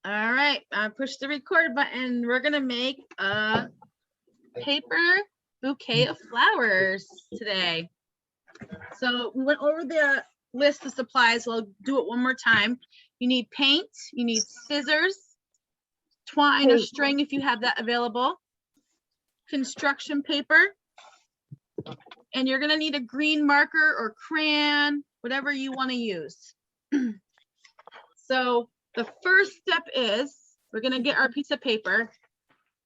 All right, push the record button. We're gonna make a paper bouquet of flowers today. So we went over the list of supplies. So I'll do it one more time. You need paint, you need scissors, twine or string if you have that available, construction paper, and you're gonna need a green marker or crayon, whatever you want to use. So the first step is we're gonna get our piece of paper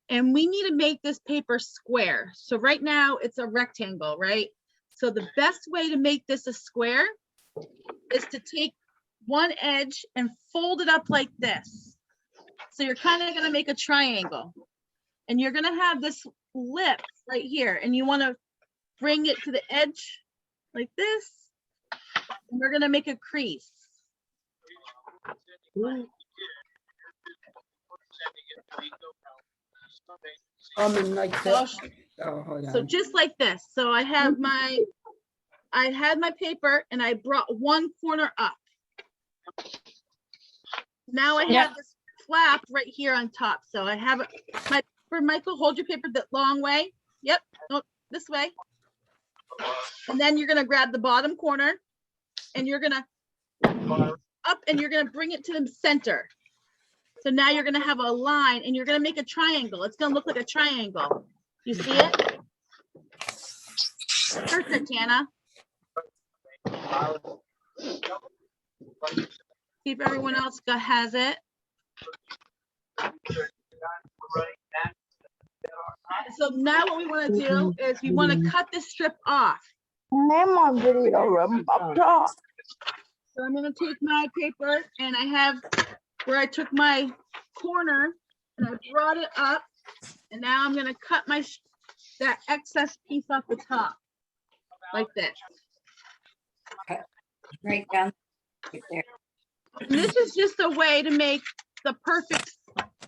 and we need to make this paper square. So right now it's a rectangle, right? So the best way to make this a square is to take one edge and fold it up like this. So you're kind of gonna make a triangle and you're gonna have this lip right here and you wanna bring it to the edge like this. And we're gonna make a crease. Like this. Oh, hold on. So just like this. So I had my paper and I brought one corner up. Now I have this flap right here on top. So I have my paper. Michael, hold your paper the long way. Yep, no, this way. And then you're gonna grab the bottom corner and you're gonna up and you're gonna bring it to the center. So now you're gonna have a line and you're gonna make a triangle. It's gonna look like a triangle. You see it? Perfect, Hannah. See if everyone else has it. So now what we want to do is we want to cut this strip off. Name on video up top. So I'm going to take my paper and I have where I took my corner and I brought it up and now I'm going to cut that excess piece off the top like this. Right down right there. And this is just a way to make the perfect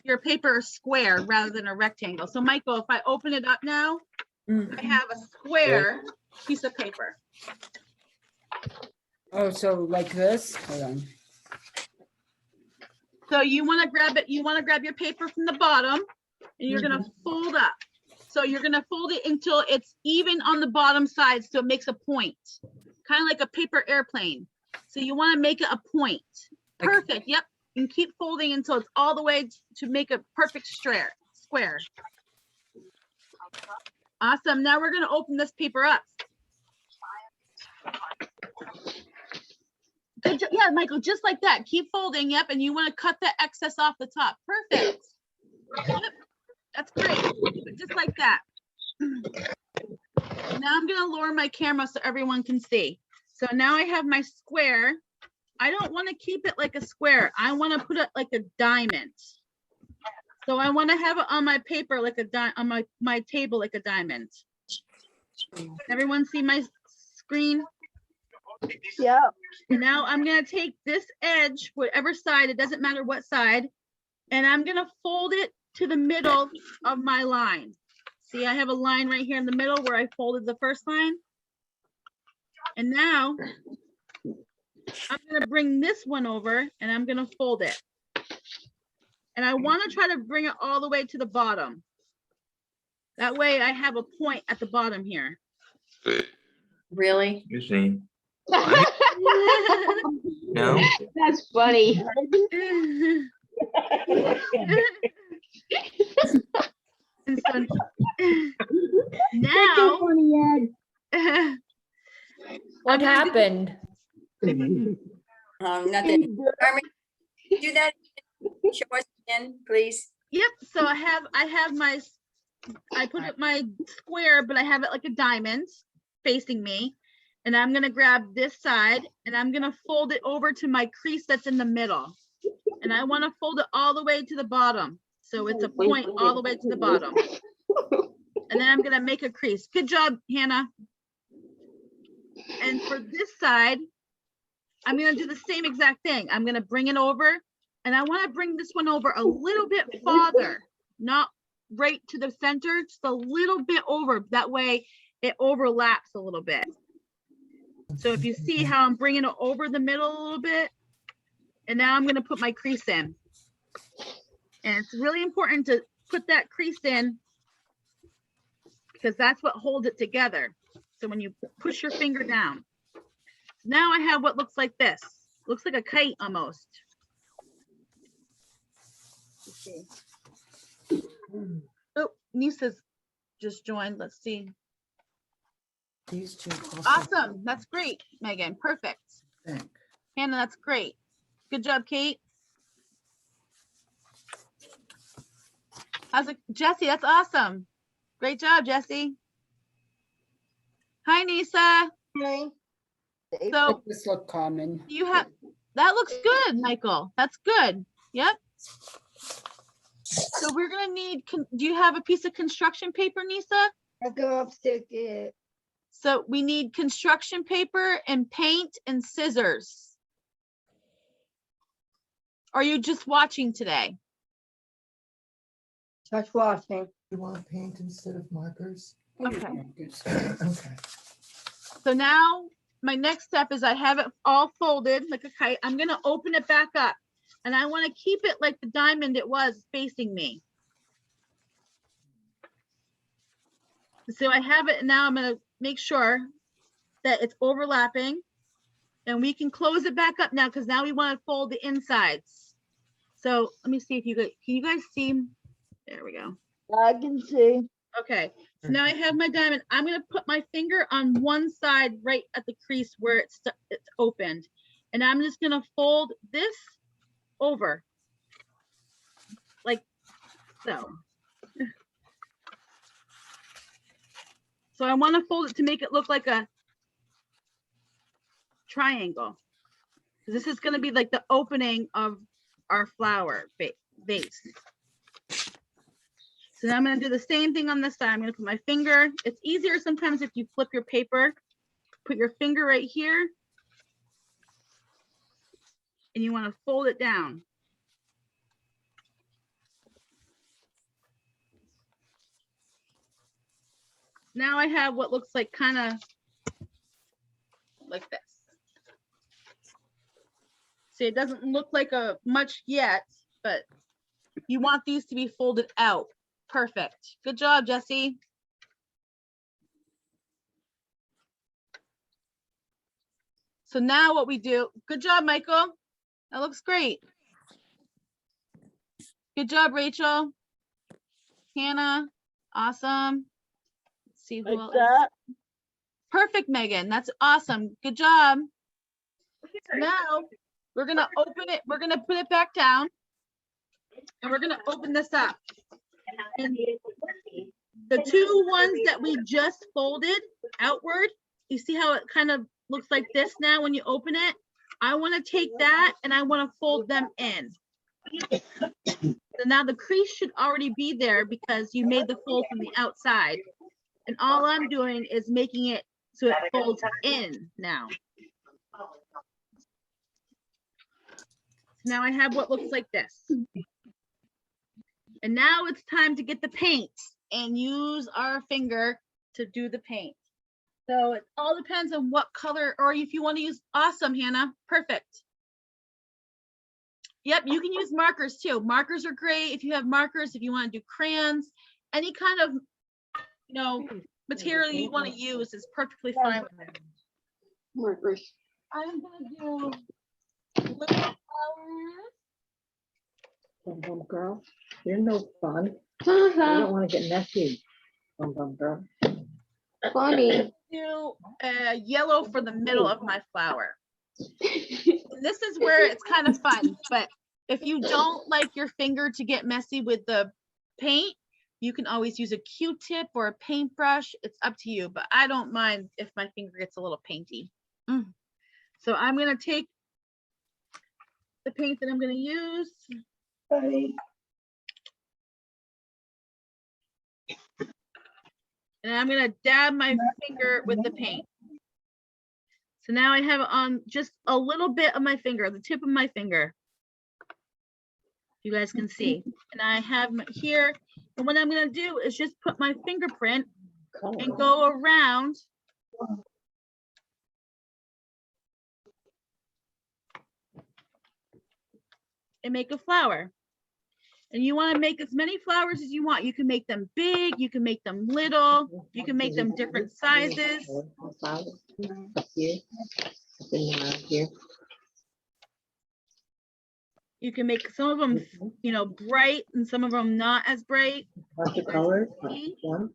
your paper square rather than a rectangle. So Michael, if I open it up now, I have a square piece of paper. Oh, so like this? Hold on. So you want to grab it, you want to grab your paper from the bottom and you're going to fold up. So you're going to fold it until it's even on the bottom side so it makes a point. Kind of like a paper airplane. So you want to make it a point. Perfect. Yep. And keep folding until it's all the way to make a perfect square. Awesome. Now we're going to open this paper up. Good job. Yeah, Michael, just like that. Keep folding. Yep. And you want to cut the excess off the top. Perfect. Yep. That's great. Just like that. Now I'm going to lower my camera so everyone can see. So now I have my square. I don't want to keep it like a square. I want to put it like a diamond. So I want to have it on my paper like a on my table like a diamond. Everyone see my screen? Yeah. Now I'm going to take this edge, whatever side, it doesn't matter what side, and I'm going to fold it to the middle of my line. See, I have a line right here in the middle where I folded the first line. And now I'm going to bring this one over and I'm going to fold it. And I want to try to bring it all the way to the bottom. That way I have a point at the bottom here. Really? You're saying no? That's funny. And so now, what happened? Nothing. Carmen, do that. Show us again, please. yep. So I put up my square, but I have it like a diamond facing me. And I'm going to grab this side and I'm going to fold it over to my crease that's in the middle. And I want to fold it all the way to the bottom. So it's a point all the way to the bottom. And then I'm going to make a crease. Good job, Hannah. And for this side, I'm going to do the same exact thing. I'm going to bring it over and I want to bring this one over a little bit farther, not right to the center, just a little bit over. That way it overlaps a little bit. So if you see how I'm bringing it over the middle a little bit, and now I'm going to put my crease in. And it's really important to put that crease in because that's what holds it together. So when you push your finger down, now I have what looks like this. Looks like a kite almost. Let's see. Oh, Nisa's just joined. Let's see. These two. Awesome. That's great, Megan. Perfect. Think. Hannah, that's great. Good job, Kate. How's it, Jesse? That's awesome. Great job, Jesse. Hi, Nisa. Hi. So This look common. you have, that looks good, Michael. That's good. Yep. So we're gonna need, do you have a piece of construction paper, Nisa? I'll go upstairs get it. So we need construction paper and paint and scissors. Are you just watching today? Just watching. You want paint instead of markers? Okay. Okay. So now my next step is I have it all folded like a kite. I'm gonna open it back up and I wanna keep it like the diamond it was facing me. So I have it and now I'm gonna make sure that it's overlapping and we can close it back up now because now we wanna fold the insides. So let me see if you guys, can you guys see? There we go. I can see. Okay, so now I have my diamond. I'm gonna put my finger on one side right at the crease where it's opened. And I'm just gonna fold this over. Like so. So I wanna fold it to make it look like a triangle. This is gonna be like the opening of our flower base. So now I'm gonna do the same thing on this side. I'm gonna put my finger. It's easier sometimes if you flip your paper, put your finger right here. And you wanna fold it down. Now I have what looks like kind of like this. See, it doesn't look like a much yet, but you want these to be folded out. Perfect. Good job, Jesse. So now what we do, good job, Michael. That looks great. Good job, Rachel. Hannah, awesome. Let's see who else. Perfect, Megan. That's awesome. Good job. Now we're gonna open it. We're gonna put it back down. And we're gonna open this up. And the two ones that we just folded outward, you see how it kind of looks like this now when you open it? I want to take that and I want to fold them in. So now the crease should already be there because you made the fold from the outside. And all I'm doing is making it so it folds in now. So now I have what looks like this. And now it's time to get the paint and use our finger to do the paint. So it all depends on what color, or if you want to use, awesome, Hannah, perfect. Yep, you can use markers too. Markers are great if you have markers, if you want to do crayons, any kind of, you know, material you want to use is perfectly fine with it. Markers. I'm gonna do little flowers. Bum bum girl, you're no fun. You don't want to get messy. Bum bum girl. Funny. Do yellow for the middle of my flower. This is where it's kind of fun, but if you don't like your finger to get messy with the paint, you can always use a Q-tip or a paintbrush. It's up to you, but I don't mind if my finger gets a little painty. So I'm gonna take the paint that I'm gonna use. Funny. And I'm gonna dab my finger with the paint. So now I have it on just a little bit of my finger, the tip of my finger. You guys can see. And I have here, and what I'm gonna do is just put my fingerprint and go around. And make a flower. And you want to make as many flowers as you want. You can make them big, you can make them little, you can make them different sizes. Flowers. Here. Sitting around here. You can make some of them, you know, bright and some of them not as bright. Bunch of colors. See? One.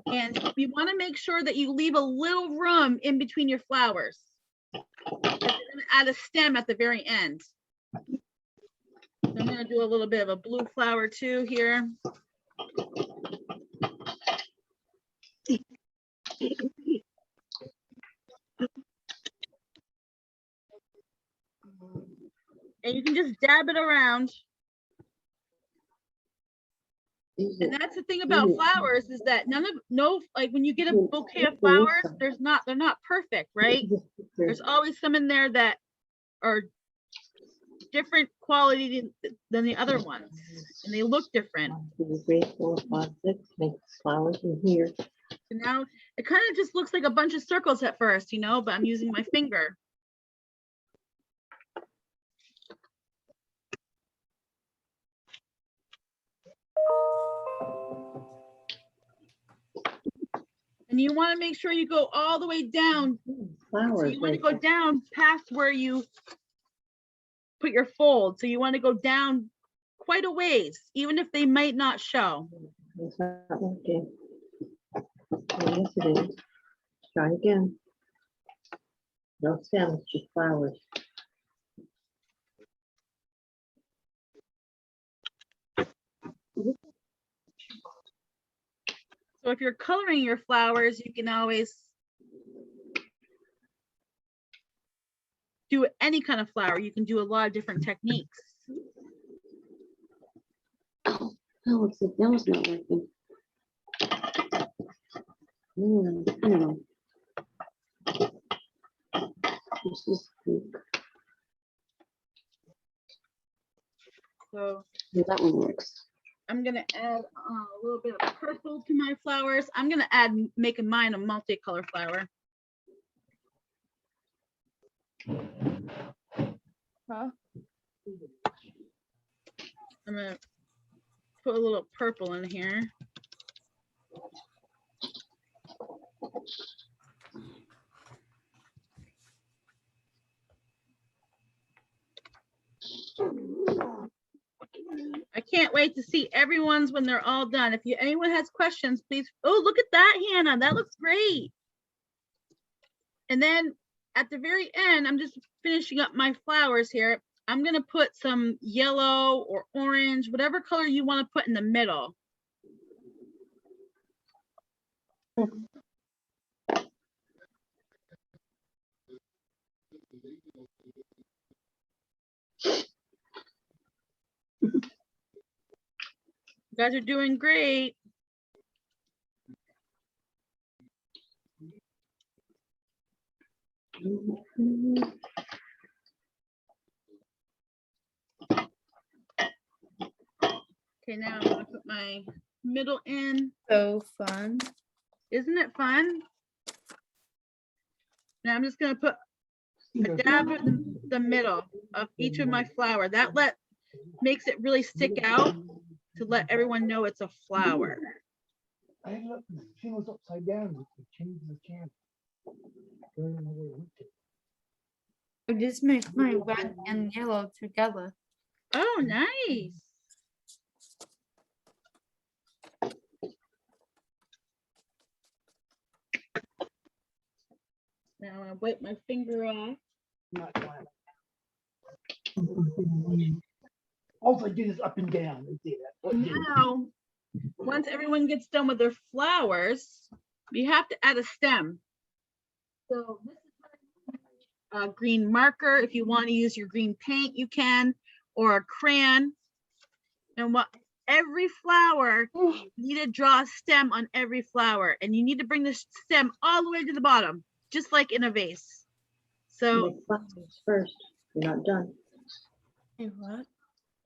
And you want to make sure that you leave a little room in between your flowers. You're going to add a stem at the very end. I'm going to do a little bit of a blue flower too here. And you can just dab it around. And that's the thing about flowers is that like when you get a bouquet of flowers, they're not perfect, right? There's always some in there that are different quality than the other ones, and they look different. 1, 2, 3, 4, 5, 6. Make flowers in here. So now it kind of just looks like a bunch of circles at first, you know, but I'm using my finger. And you want to make sure you go all the way down. Flowers. So you want to go down past where you put your fold. So you want to go down quite a ways, even if they might not show. It's not working. Oh, yes, it is. Try again. No stems, just flowers. So if you're coloring your flowers, you can always do any kind of flower. You can do a lot of different techniques. Oh, that looks like that was not working. I don't know. This is pink. So Yeah, that one works. I'm gonna add a little bit of purple to my flowers. I'm gonna make mine a multicolor flower. Huh? I'm gonna put a little purple in here. I can't wait to see everyone's when they're all done. If anyone has questions, please. Oh, look at that, Hannah. That looks great. And then at the very end, I'm just finishing up my flowers here. I'm going to put some yellow or orange, whatever color you want to put in the middle. You guys are doing great. Okay, now I'm gonna put my middle in. So fun. Isn't it fun? Now I'm just gonna put a dab in the middle of each of my flower. That makes it really stick out to let everyone know it's a flower. I look, the channel's upside down. We changed the channel. I don't know where it went to. I just mixed my red and yellow together. Oh, nice. Now I'm gonna wipe my finger off. Not trying. All I did is up and down. They did that. Now, once everyone gets done with their flowers, you have to add a stem. So this is a green marker. If you want to use your green paint, you can, or a crayon. And what every flower, you need to draw a stem on every flower, and you need to bring the stem all the way to the bottom, just like in a vase. So Make flowers first. You're not done. Hey, what?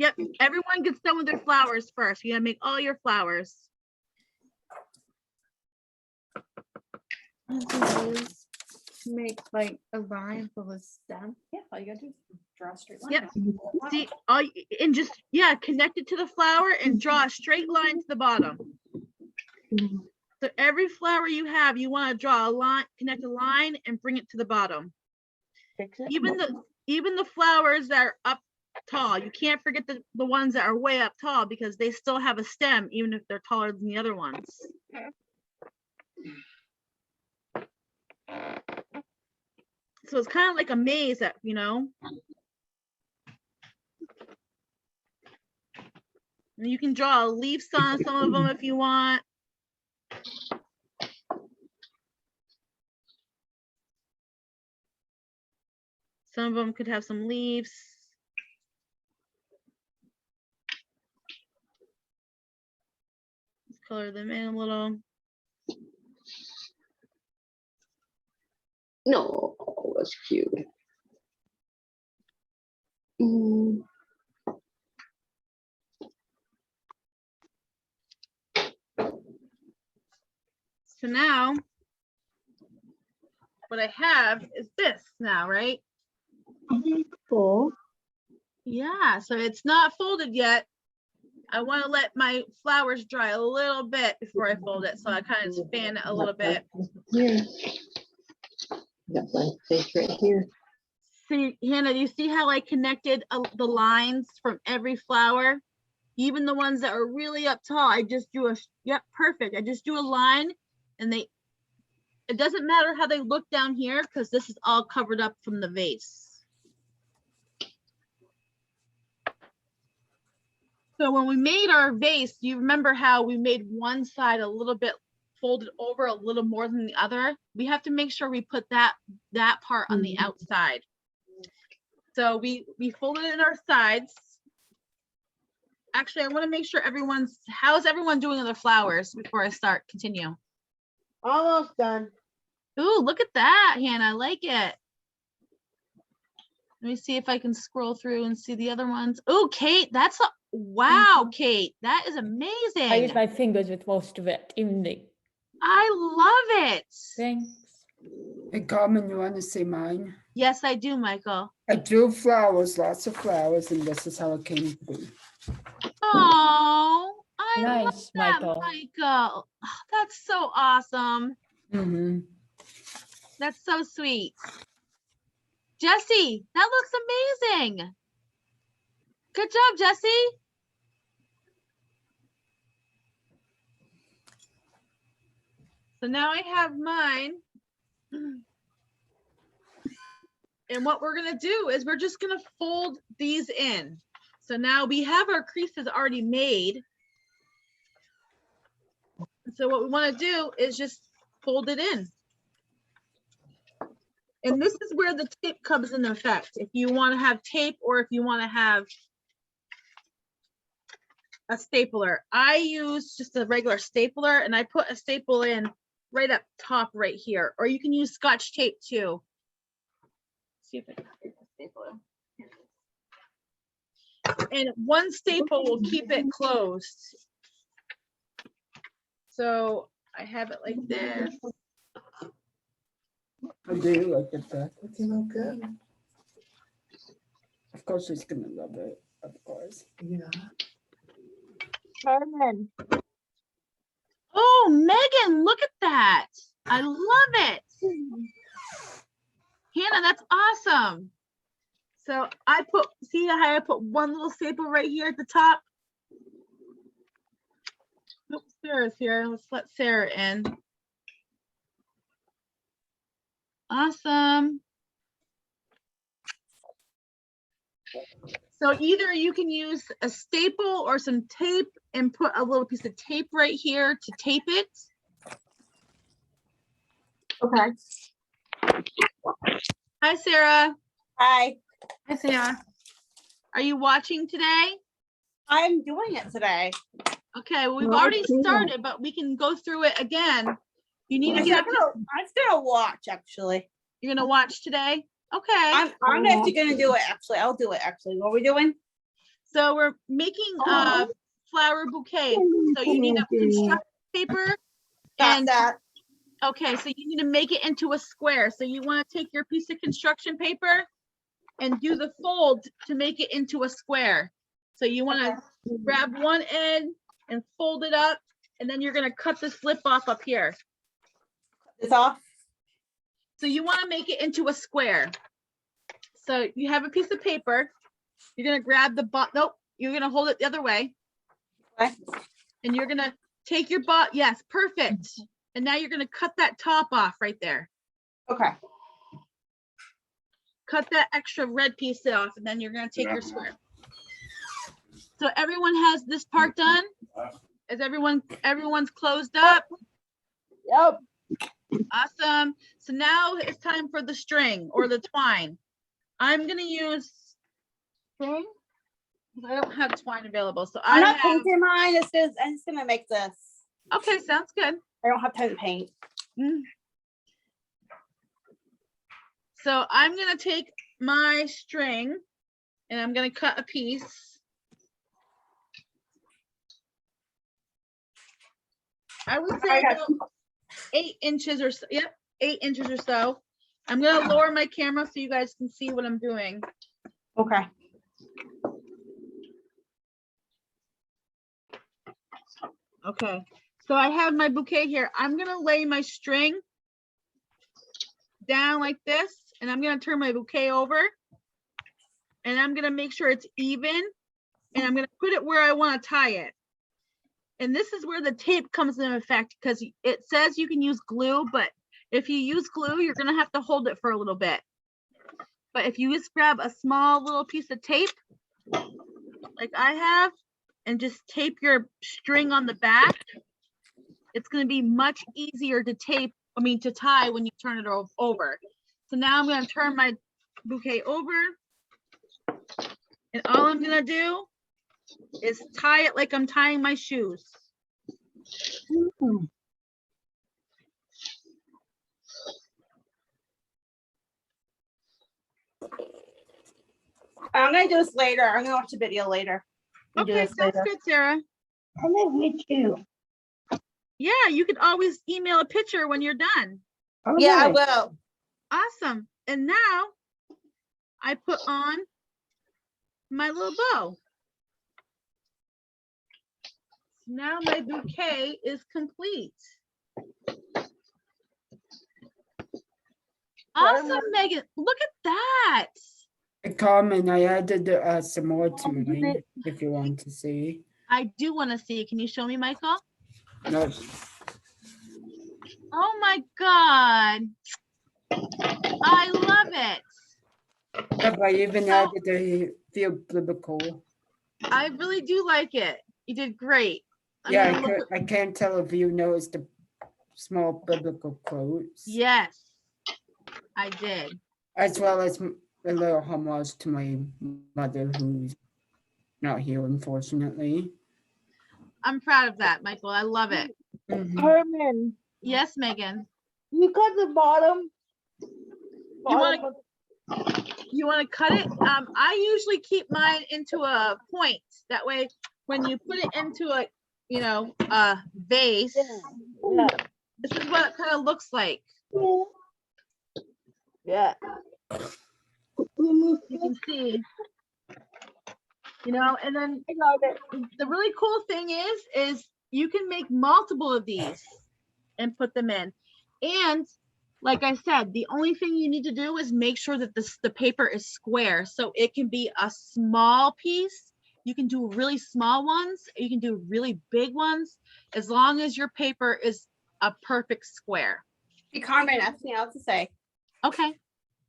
yep, everyone gets done with their flowers first. You gotta make all your flowers. This is make like a line for the stem. Yeah, all you gotta do is draw a straight line. Yep. down. See, and just, yeah, connect it to the flower and draw a straight line to the bottom. So every flower you have, you want to draw a line, connect a line and bring it to the bottom. Fix it. Even the flowers that are up tall, you can't forget the ones that are way up tall because they still have a stem, even if they're taller than the other ones. So it's kind of like a maze that, you know. And you can draw leaves on some of them if you want. Some of them could have some leaves. Let's color them in a little. No, that's cute. Mm. So now, what I have is this now, right? Cool. Yeah, so it's not folded yet. I want to let my flowers dry a little bit before I fold it. So I kind of span it a little bit. Here. Got one face right here. See, Hannah, do you see how I connected the lines from every flower? Even the ones that are really up tall, I just drew yep, perfect. I just drew a line and it doesn't matter how they look down here because this is all covered up from the vase. So when we made our vase, you remember how we made one side a little bit folded over a little more than the other? We have to make sure we put that part on the outside. So we folded in our sides. Actually, I want to make sure how's everyone doing on their flowers before I continue? Almost done. Ooh, look at that, Hannah, I like it. Let me see if I can scroll through and see the other ones. Oh, Kate, wow, Kate, that is amazing. I use my fingers with most of it, even the I love it. Thanks. Hey, Carmen, you want to see mine? Yes, I do, Michael. I drew flowers, lots of flowers, and this is how it came to be. Oh, I love Nice, that, Michael. Michael. Oh, that's so awesome. Mm-hmm. That's so sweet. Jessie, that looks amazing. Good job, Jessie. So now I have mine. And what we're gonna do is we're just gonna fold these in. So now we have our creases already made. So what we wanna do is just fold it in. And this is where the tape comes into effect. If you wanna have tape or if you wanna have a stapler. I use just a regular stapler and I put a staple in right up top right here, or you can use Scotch tape too. See if I can get the stapler. And one staple will keep it closed. So I have it like this. How do you like it, Beth? Looking okay. Of course, she's gonna love it. Of course. Yeah. Carmen. Oh, Megan, look at that. I love it. Hannah, that's awesome. So I see how I put one little staple right here at the top? Oops, Sarah's here. Let's let Sarah in. Awesome. So either you can use a staple or some tape and put a little piece of tape right here to tape it. Okay. Hi, Sarah. Hi, Hi, Sarah. Are you watching today? I'm doing it today. Okay, well, we've Oh, already cool. started, but we can go through it again. You need to I'm get gonna watch actually. You're gonna watch today? Okay. I'm actually gonna do it actually. I'll do it actually. What are we doing? So we're making a flower bouquet. So you need a construction paper Got and that. Okay, so you need to make it into a square. So you want to take your piece of construction paper and do the fold to make it into a square. So you want to grab one end and fold it up, and then you're going to cut the slip off up here. It's off. So you want to make it into a square. So you have a piece of paper. You're going to grab the nope, you're going to hold it the other way. Okay. And you're going to take your yes, perfect. And now you're going to cut that top off right there. Okay. Cut that extra red piece off, and then you're going to take your square. So everyone has this part done? Is everyone's closed up? Yep. Awesome. So now it's time for the string or the twine. I'm going to use string. I don't have twine available. So I'm not have, painting mine. I'm just gonna make this. okay, sounds good. I don't have time to paint. So I'm going to take my string and I'm going to cut a piece. I would say about 8 inches or so. Yep, 8 inches or so. I'm going to lower my camera so you guys can see what I'm doing. Okay. Okay, so I have my bouquet here. I'm going to lay my string down like this, and I'm going to turn my bouquet over, and I'm going to make sure it's even, and I'm going to put it where I want to tie it. And this is where the tape comes into effect, because it says you can use glue, but if you use glue, you're going to have to hold it for a little bit. But if you just grab a small little piece of tape, like I have, and just tape your string on the back, it's going to be much easier to to tie when you turn it over. So now I'm going to turn my bouquet over, and all I'm going to do is tie it like I'm tying my shoes. I'm gonna do this later. I'm gonna watch the video later. Okay, sounds good, Sarah. I'm gonna meet you. Yeah, you could always email a picture when you're done. Yeah, I Okay. will. Awesome. And now I put on my little bow. Now my bouquet is complete. Awesome, Megan. Look at that. Carmen, I added some more to mine if you want to see. I do want to see. Can you show me, Michael? No, Oh my God. I love it. yep, I even added a few biblical. I really do like it. You did great. Yeah, I can't tell if you noticed the small biblical quotes. Yes, I did. As well as a little homage to my mother, who's not here, unfortunately. I'm proud of that, Michael. I love it. Mhm. Yes, Megan. You cut the bottom. You want to cut it? I usually keep mine into a point. That way, when you put it into a vase, this is what it kind of looks like. Yeah. You can see, and then the really cool thing is you can make multiple of these and put them in. And like I said, the only thing you need to do is make sure that the paper is square. So it can be a small piece. You can do really small ones. You can do really big ones, as long as your paper is a perfect square. Hey, Carmen, I have something else to say. Okay.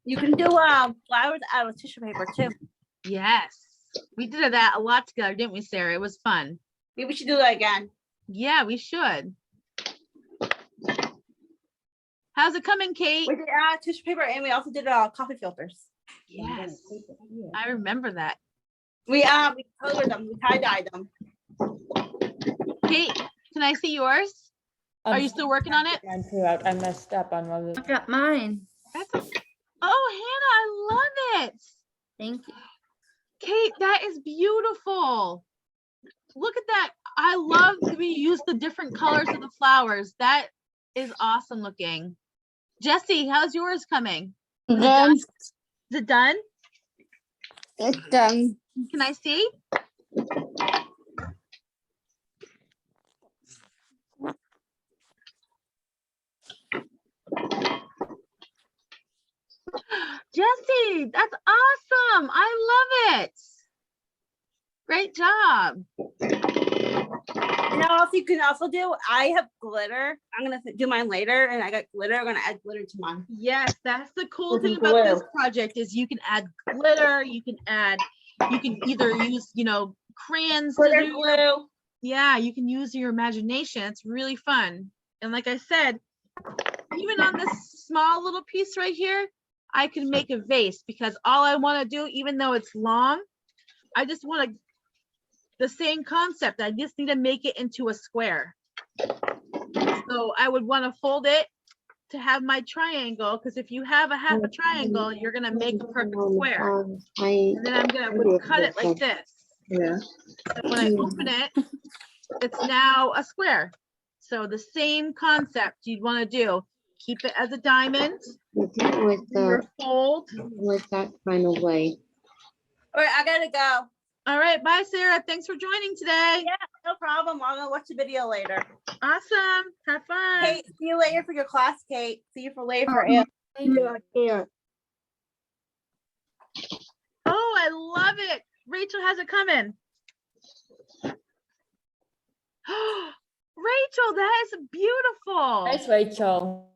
You can do flowers out of tissue paper too. Yes. We did that a lot together, didn't we, Sarah? It was fun. Maybe we should do that again. Yeah, we should. How's it coming, Kate? We did tissue paper, and we also did coffee filters. Yes. I remember that. We colored them. We tie-dyed them. Kate, can I see yours? Are you still working on it? I messed up on one of I got mine. That's okay. Oh, Hannah, I love it. Thank you. Kate, that is beautiful. Look at that. I love that we use the different colors of the flowers. That is awesome looking. Jesse, how's yours coming? Done. Is it done? It's done. Can I see? Jesse, that's awesome. I love it. Great job. You know, also you can also do, I have glitter. I'm gonna do mine later, and I got glitter. I'm gonna add glitter to mine. Yes, that's the cool With thing the about this glue. project is you can add glitter, you can either use, crayons to Glitter do your, glue. yeah, you can use your imagination. It's really fun. And like I said, even on this small little piece right here, I can make a vase because all I want to do, even though it's long, I just want to, the same concept. I just need to make it into a square. So I would want to fold it to have my triangle, because if you have a half a triangle, you're gonna make a perfect square. And then I'm gonna cut it like this. Yeah. And when I open it, it's now a square. So the same concept you'd want to do. Keep it as a diamond. With Do your fold. that kind of way. All right, I gotta go. All right, bye, Sarah. Thanks for joining today. Yeah, no problem. I'm gonna watch the video later. Awesome. Have fun. Kate, see you later for your class, Kate. See you for later for it. Yeah. Oh, I love it. Rachel has it coming. Rachel, that is beautiful. Nice, Rachel.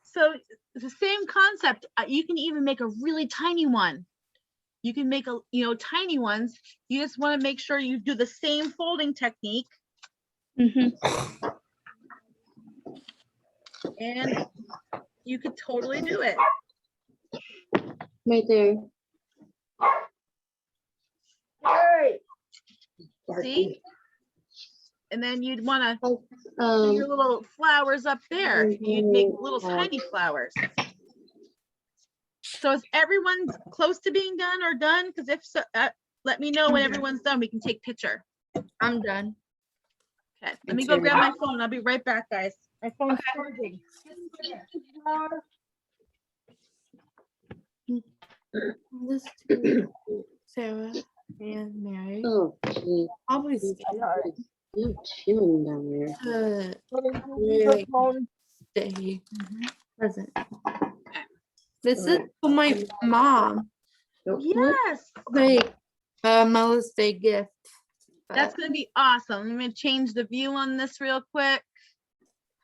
So it's the same concept. You can even make a really tiny one. You can make tiny ones. You just want to make sure you do the same folding technique. And you could totally do it. Right there. See? And then you'd want to do Um, your little flowers up there. You'd make little tiny flowers. So is everyone close to being done or done? Because if so, let me know when everyone's done. We can take picture. I'm done. Okay, let me go grab my phone. I'll be right back, guys. My phone's charging. This to Sarah and Mary. oh, gee. Always You're chilling down there. stay present. This is for my mom. Yes, Like Mother's Day gift. that's gonna be awesome. I'm gonna change the view on this real quick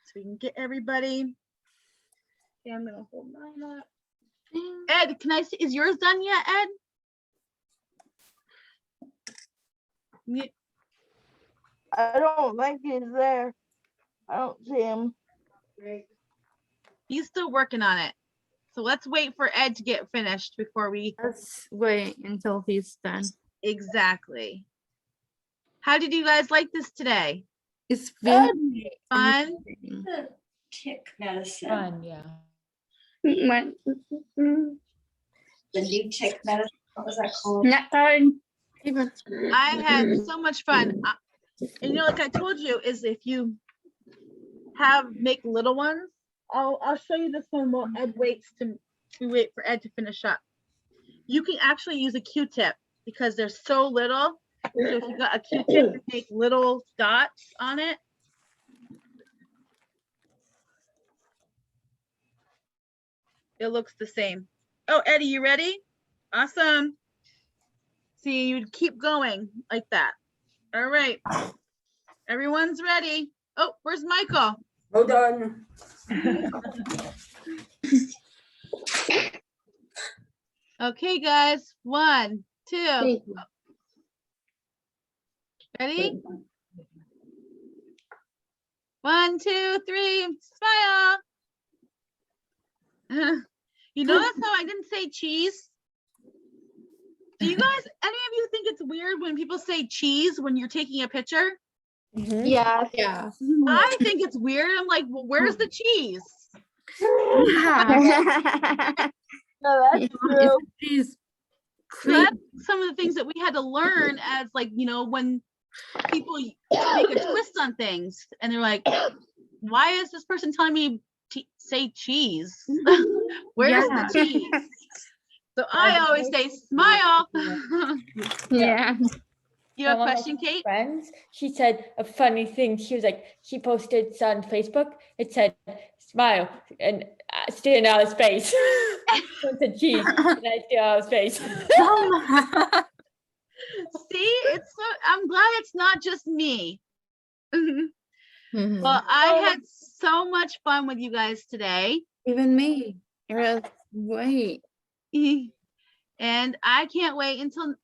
so we can get everybody. Okay, I'm gonna hold mine up. Ed, can I see? Is yours done yet, Ed? I don't think he's there. I don't see him. He's still working on it. So let's wait for Ed to get finished before we. Let's wait until he's done. Exactly. How did you guys like this today? It's very Fun? interesting. Tick medicine, Fun, yeah. the new tick medicine, what was that called? Not done. Even I had so much fun. And like I told you, is if you make little ones, I'll show you this one while Ed waits we wait for Ed to finish up. You can actually use a Q-tip because they're so little. So if you got a Q-tip, you make little dots on it. It looks the same. Oh, Eddie, you ready? Awesome. See, you'd keep going like that. All right. Everyone's ready. Oh, where's Michael? Hold on. Okay, guys. 1, 2. Ready? 1, 2, 3. Smile. You notice how I didn't say cheese? Do you guys, any of you think it's weird when people say cheese when you're taking a picture? yeah. I think it's weird. I'm like, well, where's the cheese? Yeah. No, that's true. She's So that's some of the things that we had to learn as when people make a twist on things and they're like, why is this person telling me to say cheese? Where's the Yeah. cheese? So I always say smile. Yeah. You have a One of my question, Kate? Friends, she said a funny thing. She was like, she posted it on Facebook. It said, smile, and staring out his face. It said cheese, and I stare out his face. See, it's so, I'm glad it's not just me. Mhm. Well, I had so much fun with you guys today. Even me. It was great. And I can't wait until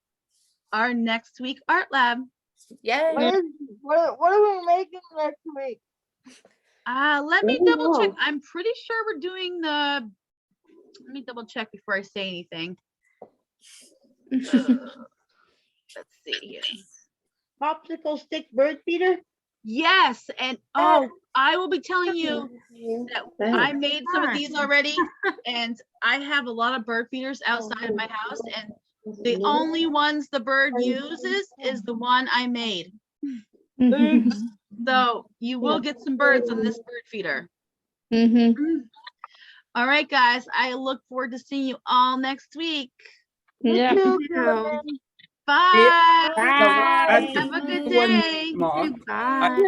our next week art lab. Yeah. What are we making next week? Let me Let me double check. know. I'm pretty sure we're doing let me double check before I say anything. Let's see here. Popsicle stick bird feeder? Yes, and oh, I will be telling you that I Thanks. made some of these already, and I have a lot of bird feeders outside of my house, and the only ones the bird uses is the one I made. So you will get some birds on this bird feeder. All right, guys, I look forward to seeing you all next week. Yeah. Bye. That's Have a good one day. more. Bye.